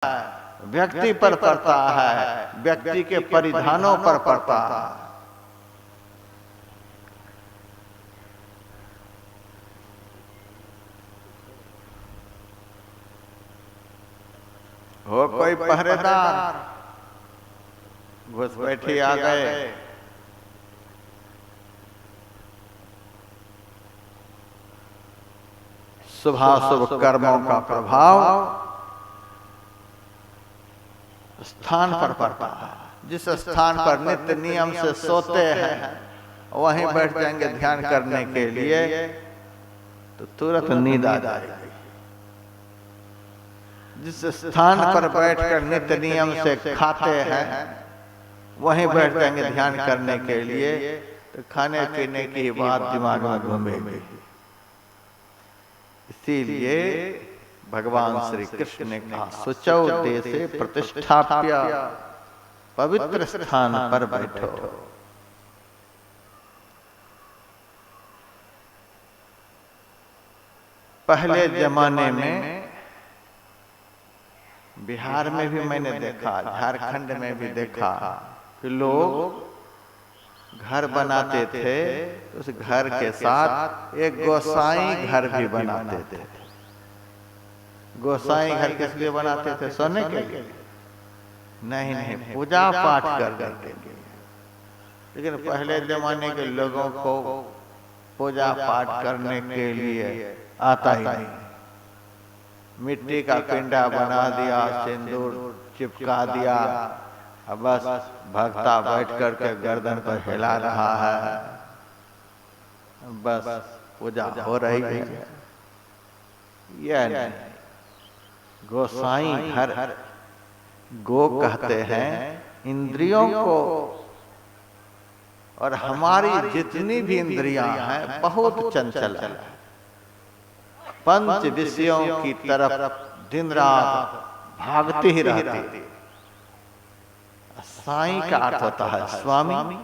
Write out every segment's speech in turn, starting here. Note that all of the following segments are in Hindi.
व्यक्ति पर पड़ता है, व्यक्ति के परिधानों पर पड़ता है। हो कोई पहरेदार, घुसपैठी आ गए, शुभाशुभ कर्मों का प्रभाव स्थान पर पड़ता है। जिस स्थान पर नित्य नियम से सोते हैं वहीं बैठ जाएंगे ध्यान करने के लिए तो तुरंत नींद आ जाएगी। जिस स्थान पर बैठकर नित्य नियम से खाते हैं वहीं बैठ जाएंगे ध्यान करने के लिए तो खाने पीने की बात दिमाग में घूमेगी। इसीलिए भगवान श्री कृष्ण ने कहा शुचौ देशे प्रतिष्ठाप्य, पवित्र स्थान पर बैठो। पहले जमाने में बिहार में भी मैंने देखा, झारखंड में भी देखा कि लोग घर बनाते थे तो उस घर के साथ एक गोसाई घर भी बनाते थे। गोसाई घर किस लिए बनाते थे? सोने के लिए? नहीं नहीं, पूजा पाठ करने के लिए। लेकिन पहले जमाने के लोगों को पूजा पाठ करने के लिए आता ही नहीं। मिट्टी का पिंडा बना दिया, सिंदूर चिपका दिया, अब बस भक्ता बैठ करके गर्दन पर हिला रहा है, बस पूजा हो रही है। यह नहीं, गोसाई घर, गो कहते हैं इंद्रियों को, और हमारी जितनी भी इंद्रियां हैं बहुत चंचल है। पंच विषयों की तरफ दिन रात भागती ही रहती। साईं का अर्थ होता है स्वामी।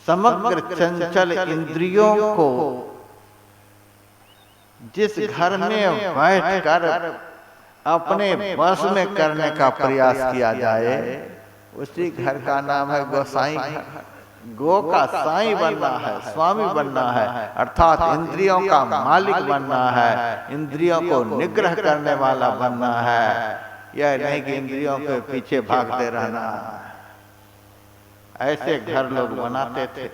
समग्र चंचल इंद्रियों को जिस घर में बैठकर अपने वश में करने का प्रयास किया जाए उसी घर का नाम है गोसाई घर। गो का साईं बनना है, स्वामी बनना है, अर्थात इंद्रियों का मालिक बनना है, इंद्रियों को निग्रह करने वाला बनना है। यह नहीं कि इंद्रियों के पीछे भागते रहना। ऐसे घर लोग बनाते थे।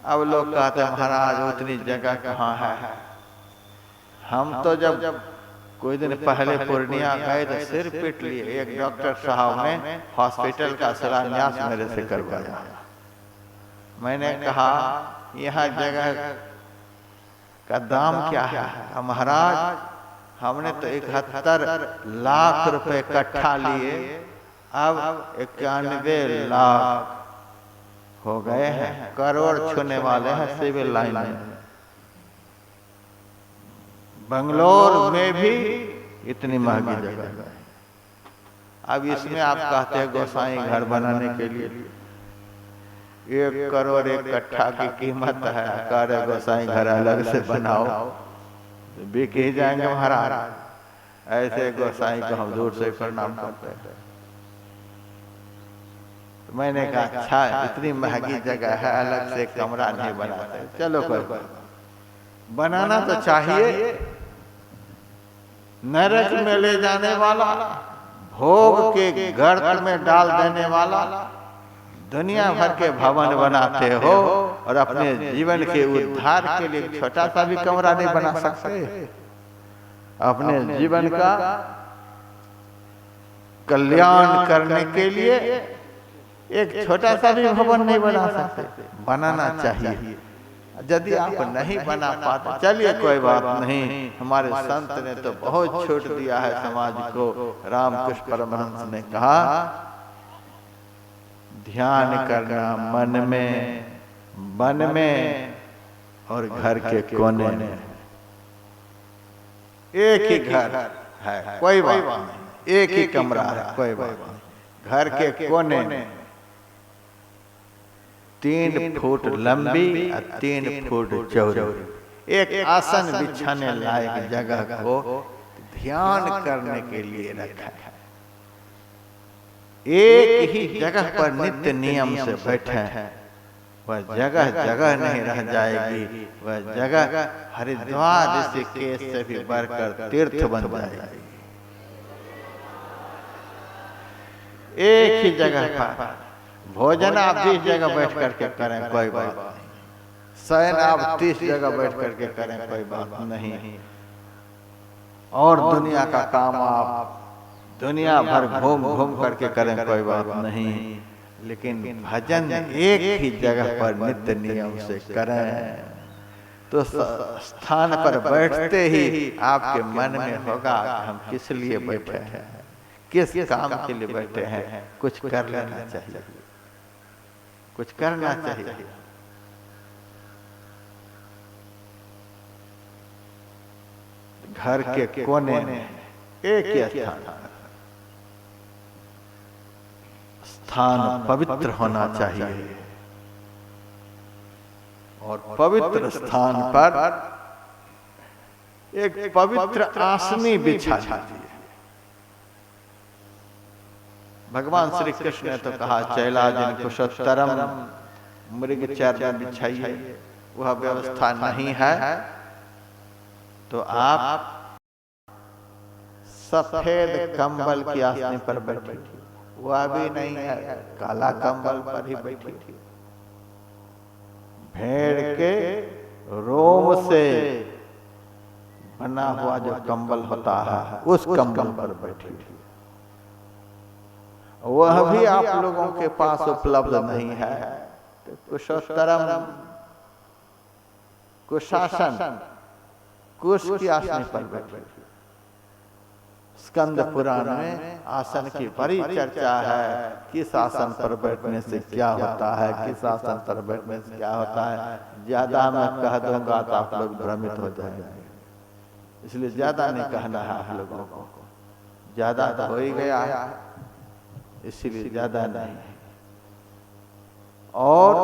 अब लोग कहते महाराज उतनी जगह कहाँ है। हम तो जब कुछ दिन पहले पूर्णिया गए तो सिर पीट लिए। एक डॉक्टर साहब ने हॉस्पिटल का शिलान्यास मेरे से करवाया। मैंने कहा यहाँ जगह का दाम क्या है? महाराज हमने तो 71 लाख रुपए इकट्ठा लिए, अब 91 लाख हो गए हैं, करोड़ छूने वाले हैं सिविल लाइन में। बंगलोर में भी इतनी महंगी जगह। अब इसमें आप कहते हैं गोसाई घर बनाने के लिए 1 करोड़ 1 कट्ठा की कीमत है, कह रहे गोसाई घर अलग से बनाओ, बिक ही जाएंगे महाराज। ऐसे गोसाई को हम दूर से प्रणाम करते हैं। तो मैंने कहा अच्छा इतनी महंगी जगह है, अलग से कमरा नहीं बनाते। चलो कोई बनाना तो चाहिए। नरक में ले जाने वाला, भोग के गर्त में डाल देने वाला, दुनिया भर के भवन बनाते हो और अपने जीवन के उद्धार के लिए छोटा सा भी कमरा नहीं बना सकते। अपने जीवन का कल्याण करने के लिए एक छोटा सा भी भवन नहीं बना सकते। बनाना चाहिए। यदि आप नहीं बना पाते चलिए कोई बात नहीं, हमारे संत ने तो बहुत छूट दिया है समाज को। रामकृष्ण परमहंस ने कहा ध्यान करना मन में, वन में और घर के कोने में। एक ही घर है कोई बात नहीं, एक ही कमरा है कोई बात नहीं। घर के कोने 3 फुट लंबी और 3 फुट चौड़ी, एक आसन बिछाने लायक जगह को ध्यान करने के लिए रखा है। एक ही जगह पर नित्य नियम से बैठे, वह जगह जगह नहीं रह जाएगी, वह जगह हरिद्वार ऋषिकेश से भी बढ़कर तीर्थ बन जाएगी। एक ही जगह पर भोजन आप 20 जगह बैठ करके करें कोई बात नहीं, शयन आप 30 जगह बैठ करके करें कोई बात नहीं, और दुनिया का काम आप दुनिया भर घूम घूम करके करें कोई बात नहीं, लेकिन भजन एक ही जगह पर नित्य नियम से करें तो स्थान पर बैठते ही आपके मन में होगा कि हम किस लिए बैठे हैं, किस काम के लिए बैठे हैं, कुछ कर लेना चाहिए, कुछ करना चाहिए। घर के कोने में एक ही स्थान पवित्र होना चाहिए, और पवित्र स्थान पर एक पवित्र आसनी बिछा दीजिए। भगवान श्री कृष्ण ने तो कहा चैलाजिन कुशोत्तरम, मृग चर्म बिछाइए, वह व्यवस्था नहीं है तो आप सफेद कंबल की आसनी पर बैठिए, वह भी नहीं है काला कंबल पर ही बैठिए। भेड़ के रोम से बना हुआ जो कंबल होता है उस कंबल पर बैठिए। वह भी आप लोगों के पास उपलब्ध नहीं है तो कुशोत्तरम, कुशासन, कुश की आसन पर बैठिए। स्कंद पुराण में आसन की बड़ी चर्चा है, किस आसन पर बैठने से क्या होता है, किस आसन पर बैठने से क्या होता है। ज्यादा मैं कह दूंगा तो आप लोग भ्रमित हो जाएंगे, इसलिए ज्यादा नहीं कहना है आप लोगों को, ज्यादा तो हो ही गया है इसलिए ज्यादा नहीं। और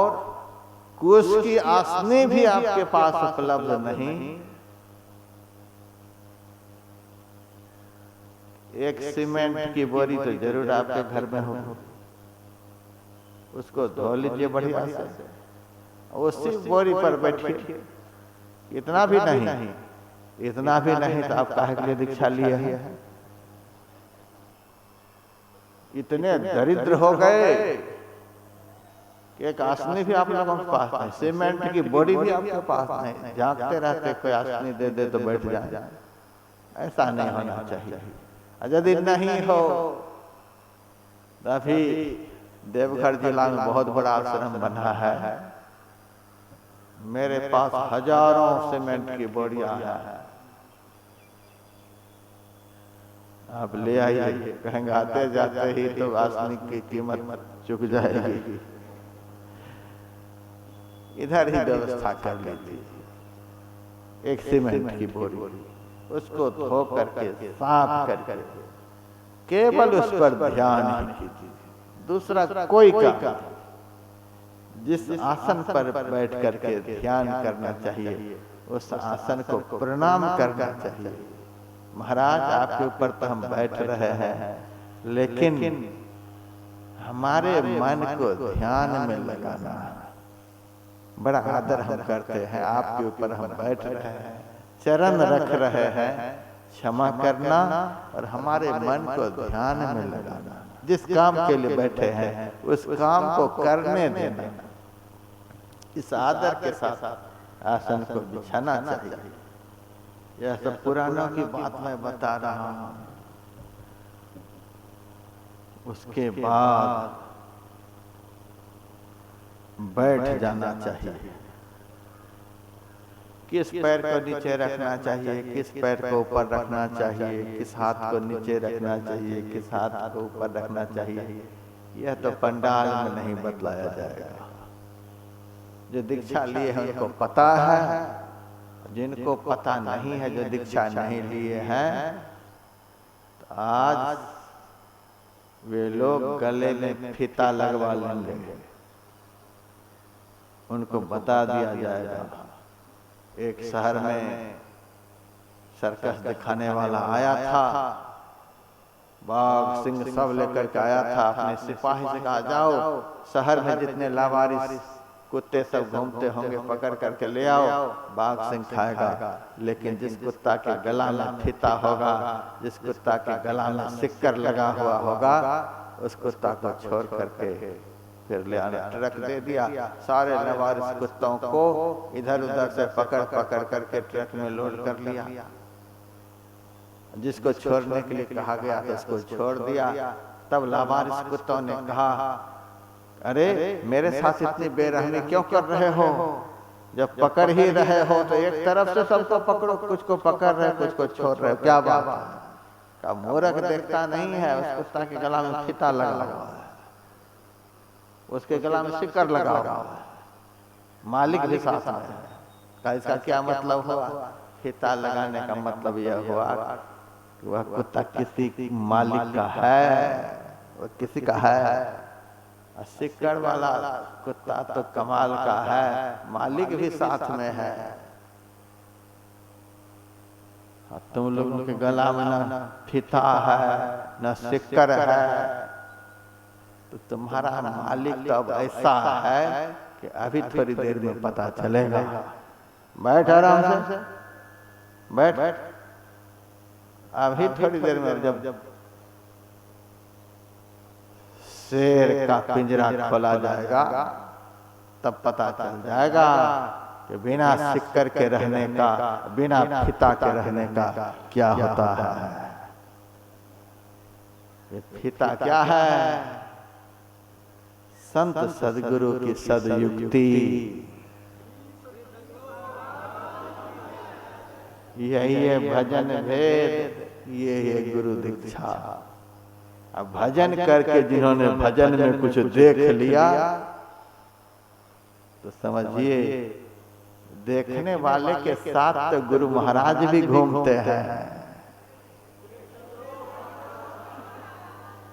कुश की आसनी भी आपके पास उपलब्ध नहीं, एक सीमेंट की बोरी तो जरूर आपके घर में हो, उसको धो लीजिए बढ़िया से, उसी बोरी पर बैठिए। इतना भी नहीं, इतना भी नहीं तो आप काहे के लिए दीक्षा लिए हैं? इतने दरिद्र हो गए कि एक आसनी भी आप लोगों के पास नहीं, सीमेंट की बोरी भी आपके पास नहीं, झांकते रहते कोई आसनी दे दे तो बैठ जाए। ऐसा नहीं होना चाहिए। यदि नहीं हो तो अभी देवघर जिला में बहुत बड़ा आश्रम बना है, मेरे पास हजारों सीमेंट की बोरियां हैं, आप ले आइए। कहेंगे आते जाते ही तो आसनी की कीमत चुक जाएगी, इधर ही व्यवस्था कर लीजिए। एक सीमेंट की बोरी, उसको धो करके साफ करके केवल उस पर ध्यान ही कीजिए, दूसरा कोई काम। जिस आसन पर बैठ करके ध्यान करना चाहिए उस आसन को प्रणाम करना चाहिए। महाराज आपके ऊपर तो हम बैठ रहे हैं, लेकिन हमारे मन को ध्यान में लगाना है। बड़ा आदर हम करते हैं, आपके ऊपर हम बैठ रहे हैं, चरण रख रहे हैं, क्षमा करना और हमारे मन को ध्यान में लगाना। जिस काम के लिए बैठे हैं उस काम को करने देना। इस आदर के साथ आसन को बिछाना चाहिए। यह सब पुराणों की बात मैं बता रहा हूं। उसके बाद बैठ जाना चाहिए। किस पैर को नीचे रखना चाहिए, किस पैर को ऊपर रखना चाहिए, किस हाथ को नीचे रखना चाहिए, किस हाथ को ऊपर रखना चाहिए, यह तो पंडाल में नहीं बतलाया जाएगा। जो दीक्षा लिए हैं उनको पता है, जिनको पता नहीं है, जो दीक्षा नहीं लिए हैं, तो आज वे लोग गले में फीता लगवा लेंगे, उनको बता दिया जाएगा एक शहर में सर्कस दिखाने वाला आया था, बाघ सिंह सब लेकर के आया था। अपने सिपाही से कहा, जाओ शहर में जितने लावारिस कुत्ते सब घूमते होंगे पकड़ करके ले आओ, बाघ सिंह खाएगा। लेकिन जिस कुत्ता के गला में फीता होगा, जिस कुत्ता के गला में सिक्कर लगा हुआ होगा, उस कुत्ता को छोड़ करके फिर ले आने ट्रक दे दिया। सारे लावारिस कुत्तों को इधर उधर से पकड़ पकड़ करके ट्रक में लोड कर लिया। जिसको छोड़ने के लिए कहा गया था उसको छोड़ दिया। तब लावारिस कुत्तों ने कहा, अरे मेरे साथ इतनी बेरहमी क्यों कर रहे हो? जब पकड़ ही रहे हो तो एक तरफ से सबको पकड़ो, कुछ को पकड़ रहे कुछ को छोड़ रहे हो, क्या बात है? का मूर्ख देखता नहीं है उस कुत्ता के गला में फीता लगा हुआ है, उसके गला में सिक्कर लगा हुआ है, मालिक भी साथ में है। का इसका क्या मतलब हुआ? फीता लगाने का मतलब यह हुआ कि वह कुत्ता किसी मालिक का है, वह किसी का है। सिक्कड़ वाला कुत्ता तो कमाल का है, मालिक भी साथ में है। तुम लोगों के गला में न फीता है न सिक्कड़ है, तो तुम्हारा मालिक तो अब ऐसा है कि अभी थोड़ी देर में पता चलेगा। बैठ आराम से, बैठ। अभी थोड़ी देर में जब शेर का पिंजरा खोला जाएगा तब पता चल जाएगा कि बिना सिक्कर के रहने का, बिना फीता के रहने का क्या होता है। ये फीता क्या है? संत सदगुरु की सदयुक्ति, यही है भजन भेद, ये है गुरु दीक्षा। अब भजन करके जिन्होंने भजन में कुछ देख लिया तो समझिए देखने वाले के साथ तो गुरु महाराज भी घूमते हैं।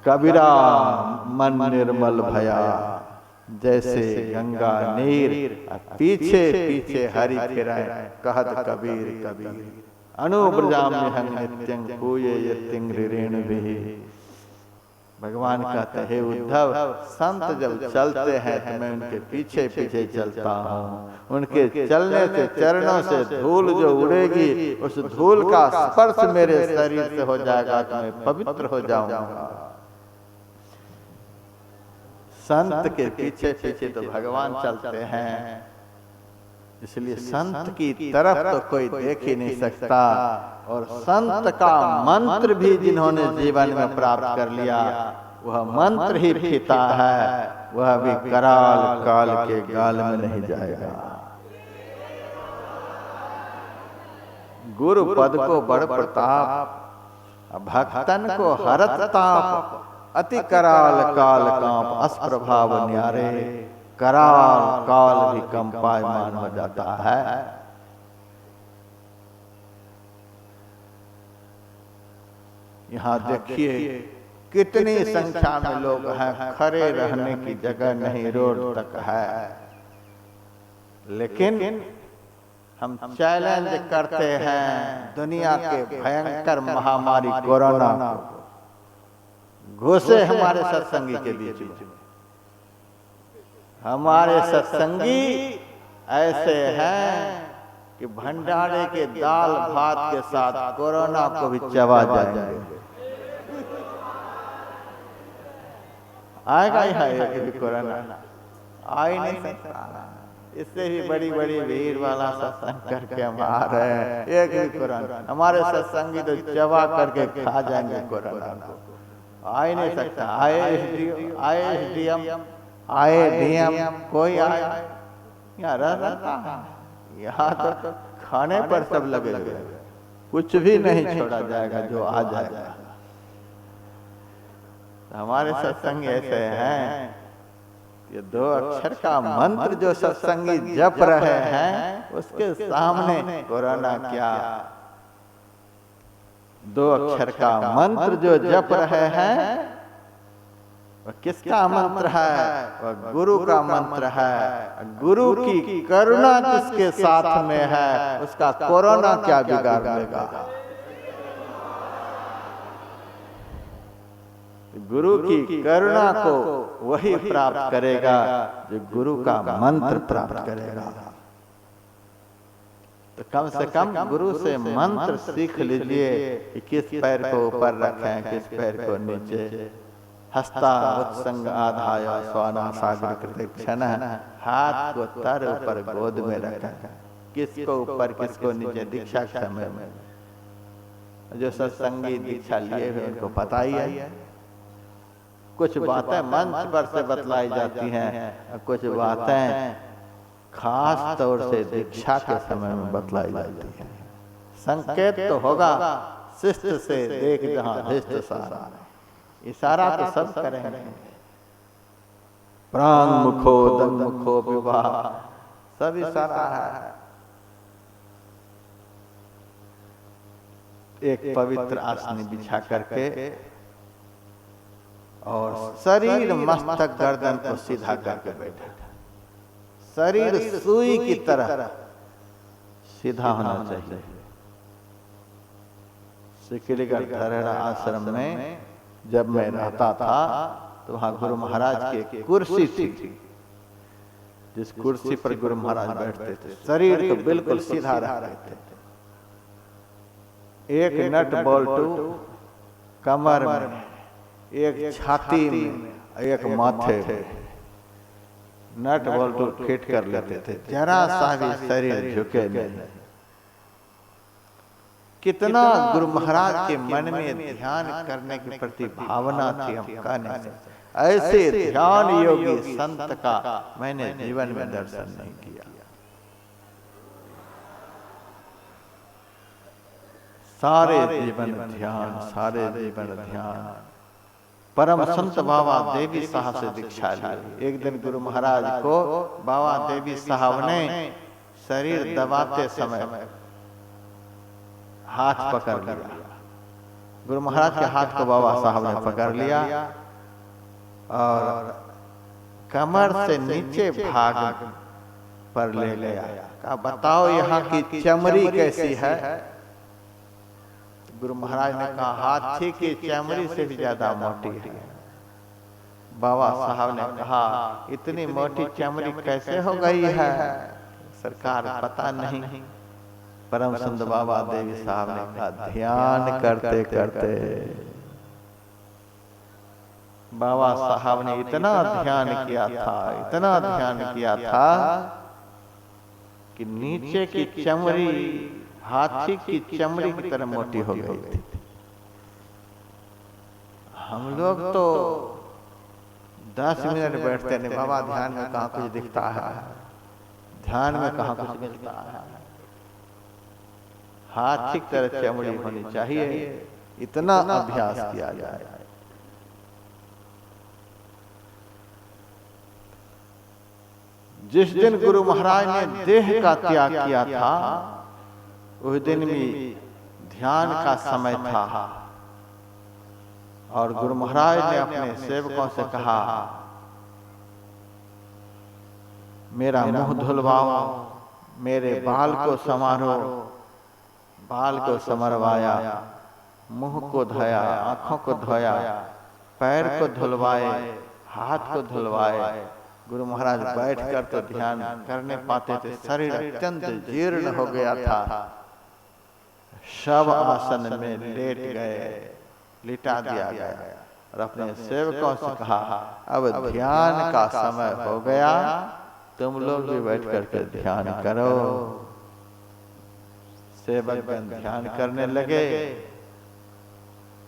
कबीरा मन निर्मल भया, जैसे गंगा नीर पीछे पीछे हरि फिरै, कहत कबीर कबीर। अनुब्रजाम्य हं नित्यं पूये यतिं रेणुभिः। भगवान कहते हैं, उद्धव संत जब चलते हैं तो मैं उनके पीछे पीछे चलता हूँ। उनके चलने से, चरणों से धूल जो उड़ेगी, उस धूल का स्पर्श मेरे शरीर से हो जाएगा तो मैं पवित्र हो जाऊंगा। संत के पीछे पीछे तो भगवान चलते हैं, इसलिए संत की तरफ तो कोई देख ही नहीं सकता। और संत का मंत्र भी जिन्होंने जीवन में प्राप्त कर लिया, वह मंत्र ही फीता है, वह भी कराल काल के गाल में नहीं जाएगा। गुरु पद को बड़ प्रताप, भक्तन को हरत ताप। अति कराल काल कांप, अस प्रभाव न्यारे। कराल काल भी कंपायमान हो जाता है। यहाँ देखिए कितनी संख्या में लोग हैं, खड़े रहने की जगह नहीं, रोड तक है। लेकिन हम चैलेंज करते हैं दुनिया के भयंकर महामारी कोरोना को, घुसे हमारे सत्संगी के बीच में। हमारे सत्संगी ऐसे हैं कि भंडारे के दाल भात के साथ कोरोना को भी चबा जाएंगे। आएगा ही कोरोना, आ ही नहीं सकता। इससे भी बड़ी बड़ी भीड़ वाला सत्संग करके हम आ रहे हैं, एक भी कोरोना। हमारे सत्संगी तो चबा करके खा जाएंगे कोरोना को, आ ही नहीं सकता। आए डीएम कोई आए, यहाँ रहता, यहाँ तो खाने पर सब लगे हुए, कुछ भी नहीं छोड़ा जाएगा जो आ जाएगा। हमारे सत्संग ऐसे हैं, ये 2 अक्षर का मंत्र जो सत्संगी जप रहे हैं, उसके सामने कोरोना क्या। 2 अक्षर का मंत्र जो जप रहे हैं, वह किसका मंत्र है? वह गुरु का मंत्र है। गुरु की करुणा जिसके साथ में है, उसका कोरोना क्या बिगाड़ लेगा। गुरु की करुणा को वही प्राप्त करेगा जो गुरु का मंत्र प्राप्त करेगा। तो कम से कम गुरु से मंत्र सीख लीजिए कि किस पैर को ऊपर रखें, किस पैर को नीचे। हस्ता उत्संग आधाय स्वाना सागर कृते क्षण, हाथ को तर ऊपर गोद में रखें। किसको ऊपर किसको नीचे, दीक्षा के समय में जो सत्संगी दीक्षा लिए हुए उनको पता ही है। कुछ बातें मंच पर से बतलाई जाती हैं, कुछ बातें खास तौर से दीक्षा के समय में बतलाई जाती है। संकेत तो होगा, शिष्ट से देख जहां धिष्ट सारा, इशारा तो सब करेंगे। प्रांग मुखो दंग मुखो विवाह, सब इशारा है। एक पवित्र आसन बिछा करके और शरीर मस्तक गर्दन को सीधा करके बैठे। शरीर सुई की तरह सीधा होना चाहिए। सिकलीगढ़ धरेड़ा आश्रम में जब मैं रहता था तो वहां गुरु महाराज की एक कुर्सी थी। जिस कुर्सी पर गुरु महाराज बैठते थे, शरीर को बिल्कुल सीधा रखते थे। एक नट बोल्टू कमर में, एक छाती में, एक माथे पे नट बोल्टू फिट कर लेते थे। जरा सा भी शरीर झुके नहीं। कितना गुरु महाराज के मन में ध्यान करने के प्रति भावना थी, हम कह नहीं सकते। ऐसे ध्यान योगी संत का मैंने जीवन में दर्शन नहीं किया। सारे जीवन ध्यान, सारे जीवन ध्यान। परम संत बाबा देवी साहब से दीक्षा ली। एक दिन गुरु महाराज को बाबा देवी साहब ने शरीर दबाते समय हाथ पकड़ लिया। गुरु महाराज के हाथ को बाबा साहब ने पकड़ लिया और कमर से नीचे भाग पर ले गया। कहा, बताओ यहाँ की चमड़ी कैसी है? गुरु महाराज ने कहा, हाथी की चमड़ी से भी ज्यादा मोटी है। बाबा साहब ने कहा, इतनी मोटी चमड़ी कैसे हो गई है सरकार? पता नहीं। परम संत बाबा देवी साहब ने कहा, ध्यान करते करते बाबा साहब ने इतना ध्यान किया था, इतना ध्यान किया था कि नीचे की चमड़ी हाथी की चमड़ी की तरह मोटी हो गई थी। हम लोग तो 10 मिनट बैठते नहीं। बाबा ध्यान में कहाँ कुछ दिखता है, ध्यान में कहाँ कुछ मिलता है। हाथी की तरह चमड़ी होनी चाहिए, इतना अभ्यास किया जाए। जिस दिन गुरु महाराज ने देह का त्याग किया था, उस दिन भी ध्यान का समय था और गुरु महाराज ने अपने सेवकों से कहा, मेरा मुंह धुलवाओ, मेरे बाल को संवारो। बाल को संवरवाया, मुंह को धोया, आंखों को धोया, पैर को धुलवाए, हाथ को धुलवाए। गुरु महाराज बैठकर तो ध्यान करने पाते थे। शरीर अत्यंत जीर्ण हो गया था। शव आसन में लेट गए, लिटा दिया गया और अपने सेवकों से कहा, अब ध्यान का समय हो गया, तुम लोग भी बैठ करके ध्यान करो। सेवक ध्यान करने लगे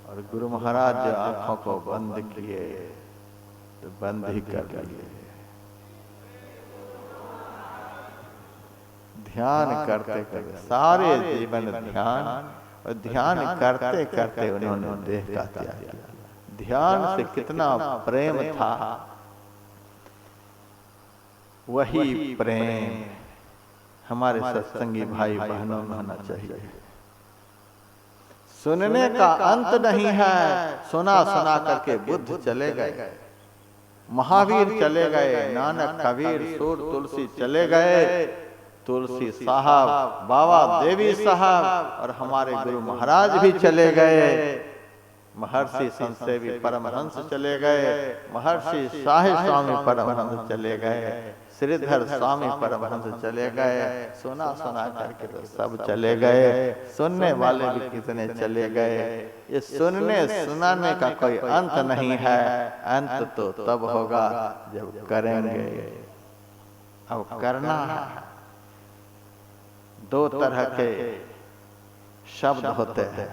और गुरु महाराज जो आंखों को बंद किए तो बंद ही कर लिए। ध्यान करते करते सारे जीवन ध्यान, और ध्यान करते करते उन्होंने देह का त्याग किया। ध्यान से कितना प्रेम था, वही प्रेम हमारे सत्संगी भाई बहनों में होना चाहिए। सुनने का अंत नहीं है, सुना सुना करके बुद्ध चले गए। महावीर चले गए, नानक कबीर सूर तुलसी चले गए, तुलसी साहब, बाबा देवी साहब और हमारे गुरु महाराज भी चले गए, महर्षि संतसेवी परमहंस चले गए, महर्षि शाही स्वामी परमहंस चले गए, श्रीधर स्वामी परमहंस चले गए, सुना सुना करके तो सब चले गए, सुनने वाले भी कितने चले गए। ये सुनने सुनाने का कोई अंत नहीं है, अंत तो तब होगा जब करेंगे। अब करना है। दो तरह के शब्द होते हैं,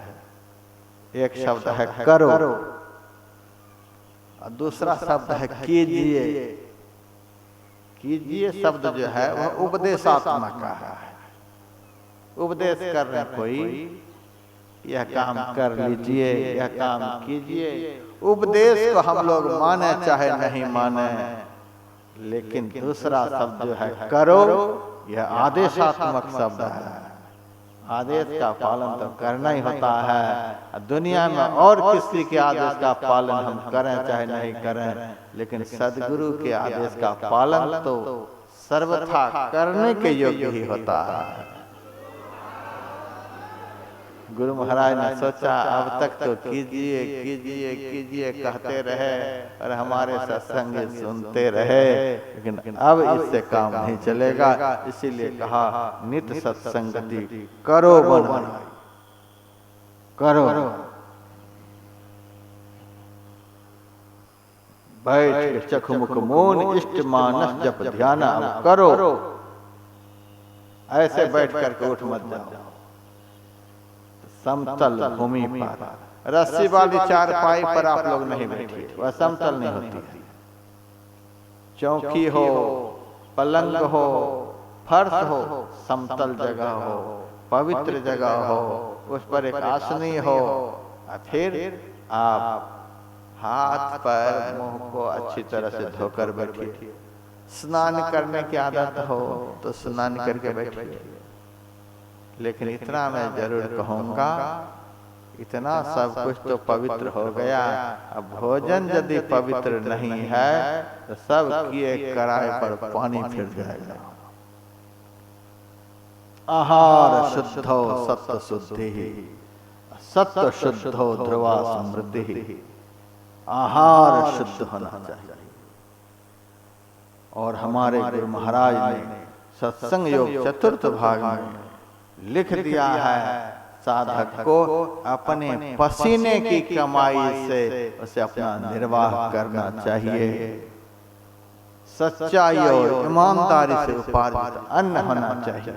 एक शब्द है करो और दूसरा शब्द है कीजिए। कीजिए शब्द जो है वह उपदेशात्मक का है, उपदेश कर रहे कोई, यह काम कर लीजिए, यह काम कीजिए। उपदेश को हम लोग माने चाहे नहीं माने, लेकिन दूसरा शब्द जो है करो, यह आदेशात्मक शब्द है। आदेश का पालन तो करना ही होता है। दुनिया में और किसी के आदेश का पालन हम करें चाहे नहीं करें, लेकिन सदगुरु के आदेश का पालन तो सर्वथा करने के योग्य ही होता है। गुरु महाराज ने सोचा अब तक तो कीजिए कीजिए कीजिए कहते रहे और हमारे सत्संग सुनते रहे, लेकिन अब इससे काम नहीं चलेगा। इसीलिए कहा नित्य सत्संगति करो बन करो। बैठ चखमुख मौन इष्ट मानस जप ध्यान अब करो। ऐसे बैठ करके उठ मत जाओ, समतल भूमि पर, रस्सी वाली चारपाई पर आप लोग नहीं बैठिए, वह समतल नहीं होती है। चौकी हो, पलंग हो, फर्श हो, समतल जगह हो, पवित्र जगह हो, उस पर एक आसनी हो, फिर आप हाथ पैर मुंह को अच्छी तरह से धोकर बैठिए। स्नान करने की आदत हो तो स्नान करके बैठिए। लेकिन इतना मैं जरूर कहूँगा, इतना सब कुछ तो पवित्र हो गया, अब भोजन यदि पवित्र नहीं है तो सब किए कराए पर पानी फिर जाएगा। आहार शुद्धो सत्य शुद्धि, सत्य शुद्धो ध्रुवा समृद्धि। आहार शुद्ध होना चाहिए। और हमारे गुरु महाराज ने सत्संग योग चतुर्थ भाग में लिख दिया है, साधक को अपने पसीने की कमाई से उसे अपना निर्वाह करना चाहिए। सच्चाई और ईमानदारी से उपार्जित अन्न होना चाहिए।